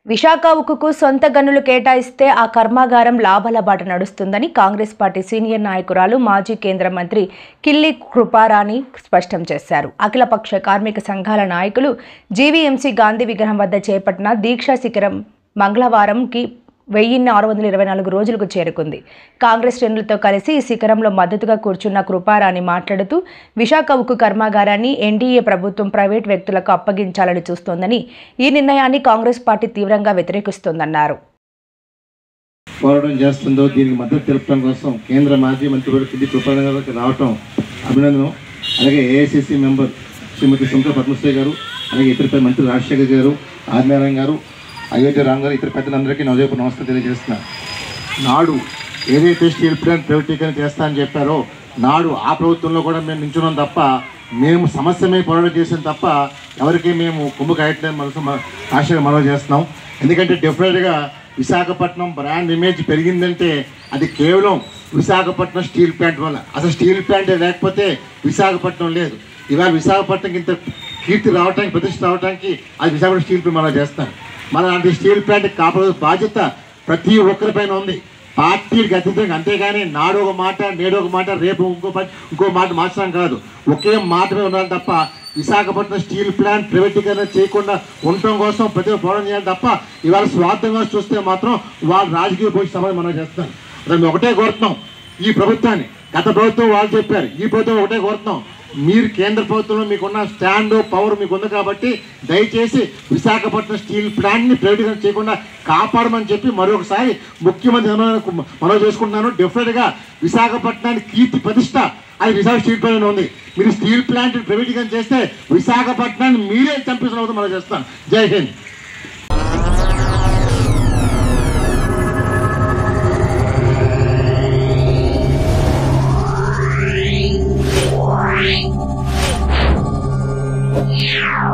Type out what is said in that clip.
విశాఖ ఉక్కుకు సొంత గనులు కేటాయిస్తే ఆ కర్మాగారం లాభాల బాట నడుస్తుందని కాంగ్రెస్ పార్టీ సీనియర్ నాయకురాలు మాజీ కేంద్ర మంత్రి కిల్లి కృపారాణి స్పష్టం చేశారు. అఖిలపక్ష కార్మిక సంఘాల నాయకులు జీవీఎంసీ గాంధీ విగ్రహం వద్ద చేపట్టిన దీక్షా శిఖరం మంగళవారంకి 1624 రోజులకు చేరుకుంది. కాంగ్రెస్ శ్రేణులతో కలిసి ఈ శిఖరంలో మద్దతుగా కూర్చున్న కృపారాణి మాట్లాడుతూ విశాఖ ఉక్కు కర్మాగారాన్ని ఎన్డీఏ ప్రభుత్వం ప్రైవేట్ వ్యక్తులకు అప్పగించాలని చూస్తోందని, ఈ నిర్ణయాన్ని కాంగ్రెస్ పార్టీ తీవ్రంగా వ్యతిరేకిస్తోందన్నారు. పోరాటం చేస్తుందో దీనికి మద్దతు తెలపడం కోసం కేంద్ర మాజీ మంత్రి కిల్లి కృపారాణి గారికి రావటం అభినందనం. అలాగే ఏఐసిసి మెంబర్ శ్రీమతి శంకర పద్మశ్రీ గారు, అలాగే ఇతర మంత్రి రాజశేఖర్ గారు, ఆదినారాయణ గారు, అయోధ్య రామ్ గారు, ఇతర పెద్దలందరికీ నా వైపు నమస్తే తెలియజేస్తున్నారు. నాడు ఏదైతే స్టీల్ ప్లాంట్ ప్రైవేటీకరణ చేస్తా అని చెప్పారో నాడు ఆ ప్రభుత్వంలో కూడా మేము నించున్నాం తప్ప, మేము సమస్య మీద పోరాటం చేసాం తప్ప ఎవరికి మేము కొమ్ము కాయట్లేదు మనసు ఆశగా మనవి చేస్తున్నాం. ఎందుకంటే డెఫినెట్గా విశాఖపట్నం బ్రాండ్ ఇమేజ్ పెరిగిందంటే అది కేవలం విశాఖపట్నం స్టీల్ ప్లాంట్ వల్ల. అసలు స్టీల్ ప్లాంట్ లేకపోతే విశాఖపట్నం లేదు. ఇవాళ విశాఖపట్నంకి ఇంత కీర్తి రావడానికి, ప్రతిష్ట రావడానికి అది విశాఖపట్నం స్టీల్ ప్లాంట్ మనం చేస్తాం. మన అంటే స్టీల్ ప్లాంట్ కాపాడే బాధ్యత ప్రతి ఒక్కరిపైన ఉంది, పార్టీకి అతీతంగా. అంతేగాని నాడు ఒక మాట, నేడు ఒక మాట, రేపు ఇంకో మాట మార్చడం కాదు. ఒకే మాటమే ఉండాలి తప్ప విశాఖపట్నం స్టీల్ ప్లాంట్ ప్రైవేటీకరణ చేయకుండా ఉండటం కోసం ప్రతి పోరాటం చేయాలి తప్ప ఇవాళ స్వార్థంగా చూస్తే మాత్రం వాళ్ళు రాజకీయ భవిష్యత్ సమాజం మనం చేస్తాం. మేము ఒకటే కోరుతున్నాం ఈ ప్రభుత్వాన్ని. గత ప్రభుత్వం వాళ్ళు చెప్పారు, ఈ ప్రభుత్వం ఒకటే కోరుతున్నాం, మీరు కేంద్ర ప్రభుత్వంలో మీకున్న స్టాండ్ పవర్ మీకు ఉంది కాబట్టి దయచేసి విశాఖపట్నం స్టీల్ ప్లాంట్ని ప్రైవేటీకరణ చేయకుండా కాపాడమని చెప్పి మరొకసారి ముఖ్యమంత్రి మనవి చేసుకుంటున్నాను. డెఫినెట్గా విశాఖపట్నానికి కీర్తి ప్రతిష్ట అది విశాఖ స్టీల్ ప్లాంట్ ఉంది. మీరు స్టీల్ ప్లాంట్ ప్రైవేటీకరణ చేస్తే విశాఖపట్నాన్ని మీరే చంపిస్తున్న అవుతుంది మనం చేస్తాం. జై హింద్. Yeah.